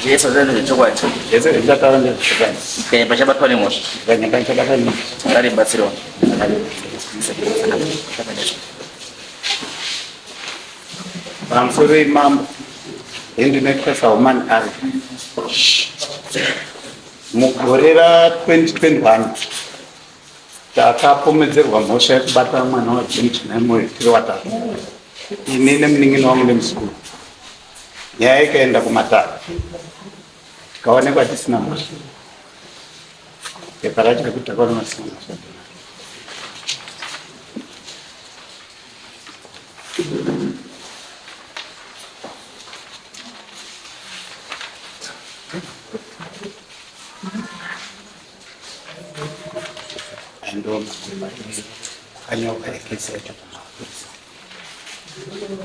Yeso zenu chokwadi. Yeso ndataona chokwadi. Kaya pachabatwa nemosha. Kanya pachabatwa nemosha. Kari batsiro. Pamusoro imambo endinoitwa Woman Ari mugore ra2021 takapomedzerwa mhosva yekubata mwana waJoni Chinamoi tiri vatatu, ini nemunin'ina wangu nemuzukuru. Nyaya ikaenda kumatare, tikaonekwa tisina mhosva. Pepa racho rekuti takaonekwa tisina mhosva.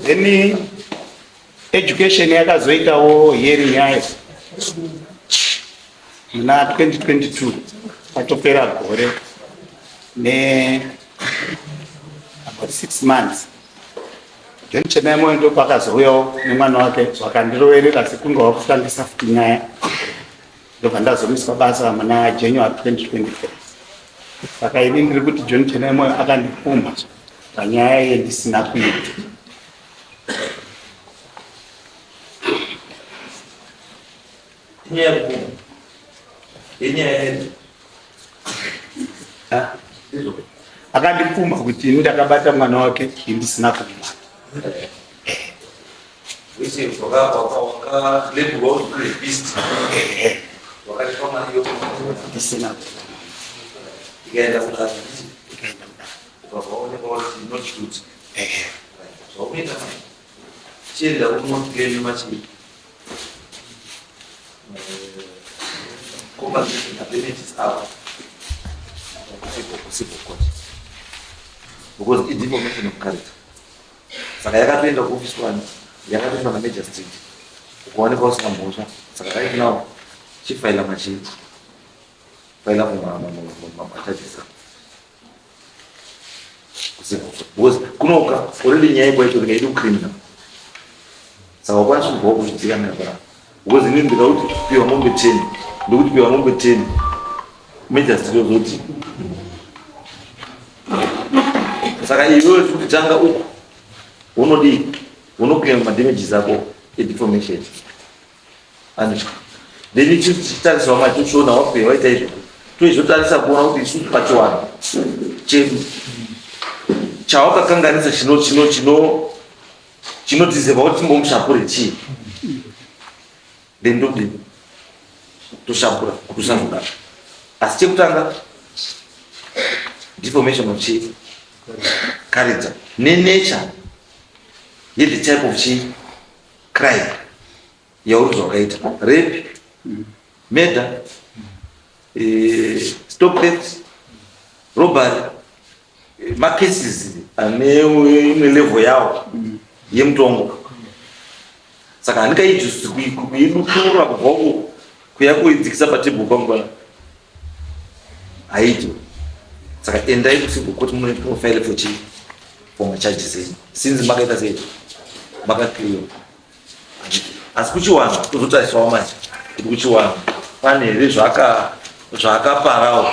Then education yakazoitawo hearing yayo muna 2022 patopera gore ne about 6 months. Joni Chinamoi ndo pakazouyawo nemwana wake vakandiroverera sekunge wakutangisa futi nyaya, ndobva ndazomiswa basa muna January 2024. Saka ini ndiri kuti Joni Chinamoi akandipfuma panyaya yendisina kuita. Akandipfuma kuti ini ndakabata mwana wake ndisina kuita. Because it's information of character. Saka yakatoenda kuoffice 1, yakatoenda na Major Street. Kuoneka usina mhosva. Saka right now chifaila machini. Faila kwa charges. Because kunoka already nyaya kwa hiyo ndio criminal. Saka kwa sababu kwa kujitia na bara. Because nini ndikauti piwa mombe 10. Ndikuti piwa mombe 10. Major Street zoti. Saka iwe tutanga uko unoclaim damages zako information and then you tell so much to show na wapi waita hizo tu hizo talisa kuona kuti isusu pachiwana cheni chawaka kanganisa chino tizeva kuti mbomshapure chi then ndo tushapura kutusanduka asi chekutanga information of chi character nature the type of crime yauruzwakaita rape, murder, stop theft, robbery, macases ane imwe level yawo yemutongo. Saka andikaiti kuidutura kubva kuya kuidzikisa patebhuru pangu haiti. Saka endai kucivil court munoprofile for macharges since makaita sei makaclear. Asi kuchiwana kuzotariswawo manje kuti kuchiwana pane here zvakaparawo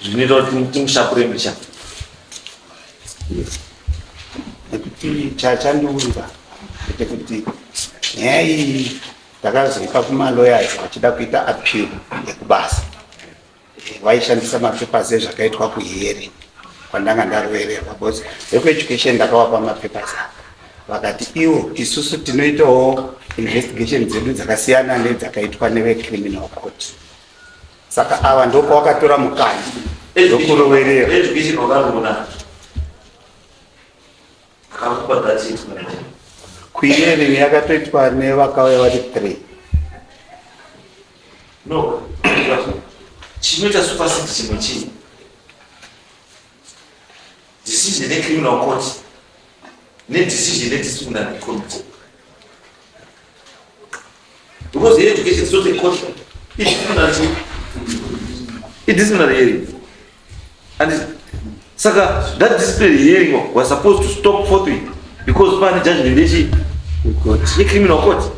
zvinoita kuti timushapure misha. Nekuti chachandiurira kuti nyaya iyi takazoipa kumalawyers vachida kuita appeal yekubasa. Vaishandisa mapapers ezvakaitwa kuhearing kwandanga ndarovererwa because vekueducation ndakavapa mapapers vakati iwo isusu tinoitawo investigation dzedu dzakasiyana nedzakaitwa nevecriminal court. Saka ava ndopawakatora mukana ndokuroverera. Education wakangona kuhearing yakatoitwa nevakauya vari 3. No, chinoita supersede chimwe chii decision yecriminal court nedecision yedisciplinary committee. Because the education is not a court, it's disciplinary hearing. And saka that disciplinary hearing was supposed to stop forthwith because pani judgment yechi criminal court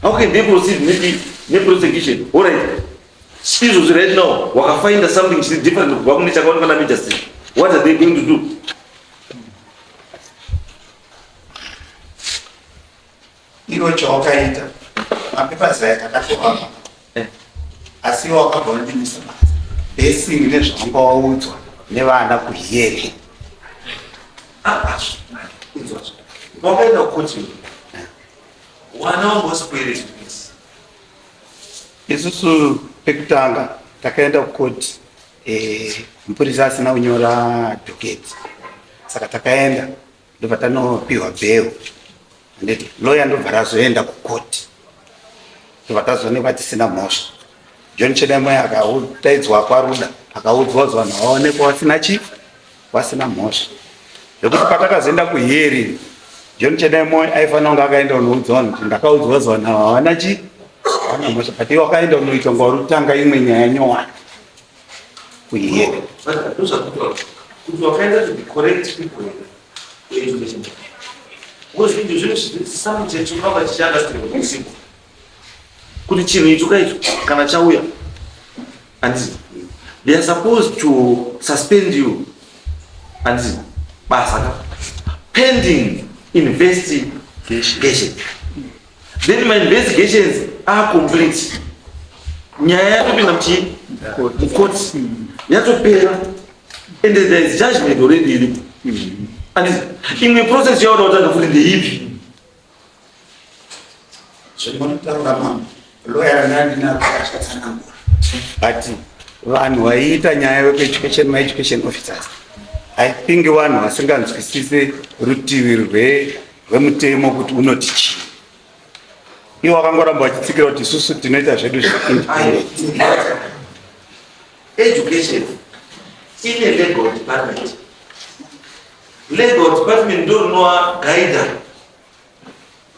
How can they proceed prosecution? All right. Issues right now, wakafind something different. What are they going to do? Iwo chawakaita mapepazi akatoa asi wakabva ndimisa basing nezvanga waudzwa nevana kuhearing. Wakaenda kuti wana wangu wasikuerenga. Isusu pekutanga takaenda kukoti mupurisa asina kunyora doketi, saka takaenda ndobva tanopiwa bail. Ndeti lawyer ndobva razoenda kukoti ndobva tazoonekwa tisina mhosva. John Chedemwe akadaidzwa kwaRuda akaudzwa kuti vanhu vaonekwa wasina mhosva. Zvokuti patakazoenda kuhearing, John Chedemwe aifanira kunge akaenda kunoudzwa vanhu kuti ndakaudzwa kuti vanhu havana hawana mhosva, but iwe wakaenda kunoita kunge uri kutanga imwe nyaya nyowani kuhearing. Kuti wakaenda to the correct people education. Because in the something to know that you kuti chinhu icho kaicho kana chauya and they are supposed to suspend you and basa pending investigation. Then my investigations are complete. Nyaya yatopinda mukoti yatopera and there is judgment already. And in the process you are not futi ndeipi zvinotaura mama lawyer nandina akatsanangura but vanhu vaiita nyaya yeeducation ma-education officers I think vanhu vasinganzwisise rutivi rwemutemo kuti unoti chii. Ivo vakangoramba vachitsikira kuti isusu tinoita zvedu zveindependent. Education ine legal department. Legal department ndo rinowa guida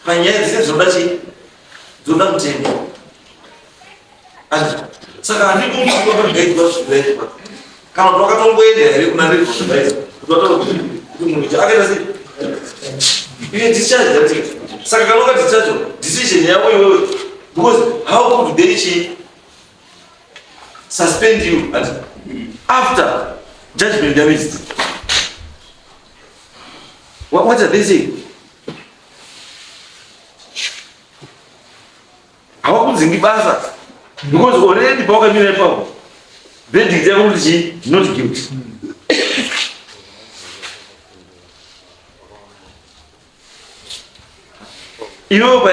panyaya dzese dzoda mutemo. Saka handiko muchiaaiwa zvirepa kana kuti wakatomboenda here kuna legal advisor kuti wataura kuti munhu icho akaita sei iwe discharge that. Saka kana wakadischarge decision yako iwewe, because how could they suspend you and after judgment damaged? What are they saying? Hawakudzingi basa because already pawakamira ipapo verdict yako kuti not guilty. Iwe pa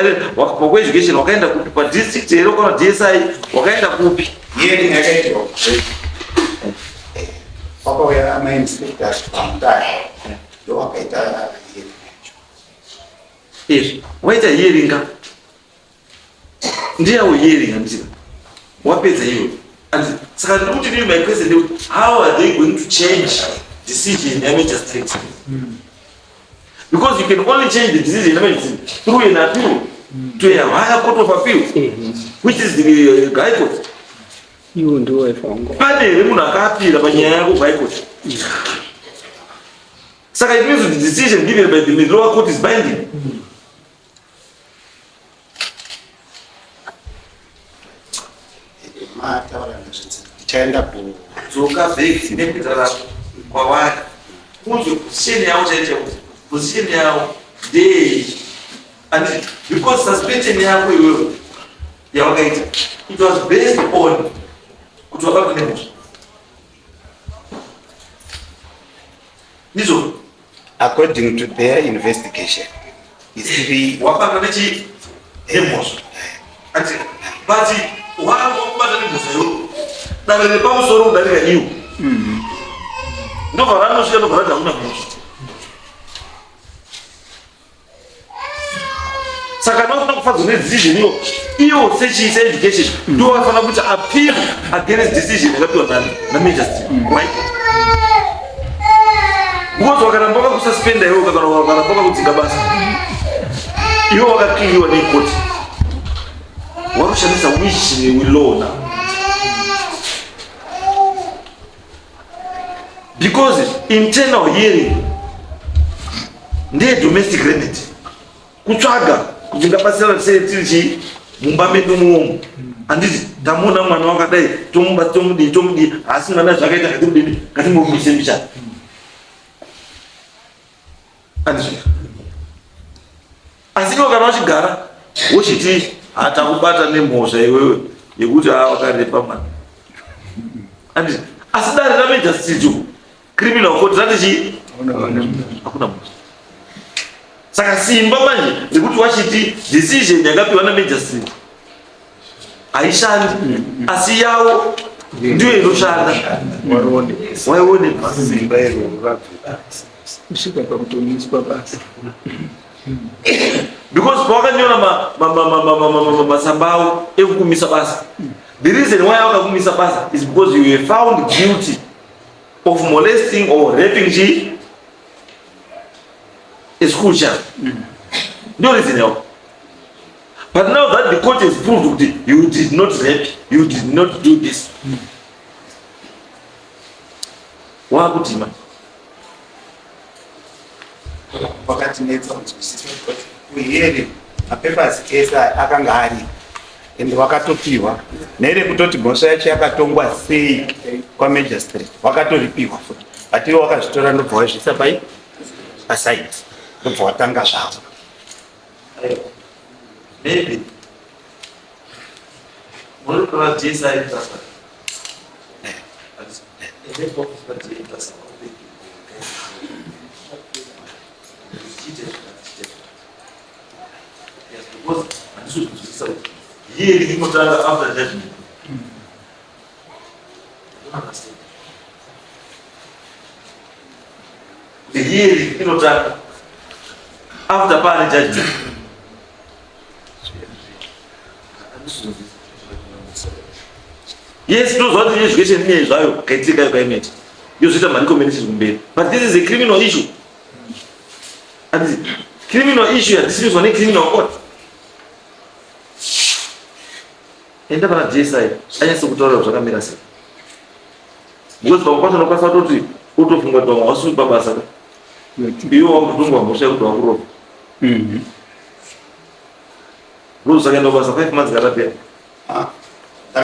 education wakaenda kupi? Pa district here kana DSI wakaenda kupi? Hearing yakaitwa wakauya ama-inspectors pamutaya ndo wakaita hearing yacho. Waita hearing ka ndiyawo hearing andira wapedza iwe and saka ndikuti ndiyo my question ndikuti how are they going to change decision yamagistrate? Because you can only change the decision through an appeal to a higher court of appeal, which is the High Court. You do it for God. Pane munhu akapira panyaya yako High Court. Saka it means the decision given by the lower court is binding. Tichaenda kudzoka vhegi nepita rako kwavari kunzwe position yavo chaicho kuti position yavo ndei, and because suspension yako iwewe yawakaita it was based on kuti wakaita nemhosva ndizvo according to their investigation wapanda nemhosva but wakubata nemhosva iwewe dare repamusoro kudarika iwo ndobva ranosvika ndobva rati hakuna mhosva. Saka nokuna kufadzwa nedecision iyo sechiisa-education ndo vafanira kuti appeal against decision yakapiwa namagistrate. Because wakaramba vakakususpenda iwe kana wakaramba vakakudzinga basa iwe wakakiliwa neikoti wakushandisa which law now? Because internal hearing ndeye domestic remedy kutsvaga kuti ngabatsira sei tiri mumba medu muomo anditi tamona mwana wakadai tomudi asi mwana zvakaita ngatimudini ngatimubudise mbichana anditi asi iwo kana wachigara wochiti atakubata nemhosva iwewe yekuti wakarepa mwana anditi asi dare ramajustice criminal court rati chii hakuna mhosva. Saka simba manje rekuti wachiti decision yakapiwa namajustice haishandi asi yawo ndiyo inoshanda. Waione simba iro kusvika pakutomiswa basa because pawakanyora masambao ekukumisa basa. The reason why wakakumisa basa is because you were found guilty of molesting or raping a school child. No reason else. But now that the court has proved that you did not rape, you did not do this. Wakutima. wakati netsa uyere mapepasi ese akanga ari ende wakatopiwa nere kutoti mhosva yacho yakatongwa sei kwamajistrate wakatoripiwa futi but iwo wakazvitora ndobva wazvisa pasaidi ndobva watanga zvavo. Maybe. What about this? I here is after judgment. The year is after party judgment. Yes, those what education is critical climate. You see the money community, but this is a criminal issue. And this criminal issue, this is one criminal court. Enda para JSI, anya sekutora zvakamira sei. Because bakwato nokasa toti utofungwa tonga wasu babasa. Iwo wakutungwa mhosva kuti wakuropa. Rules again over 5 months garapia.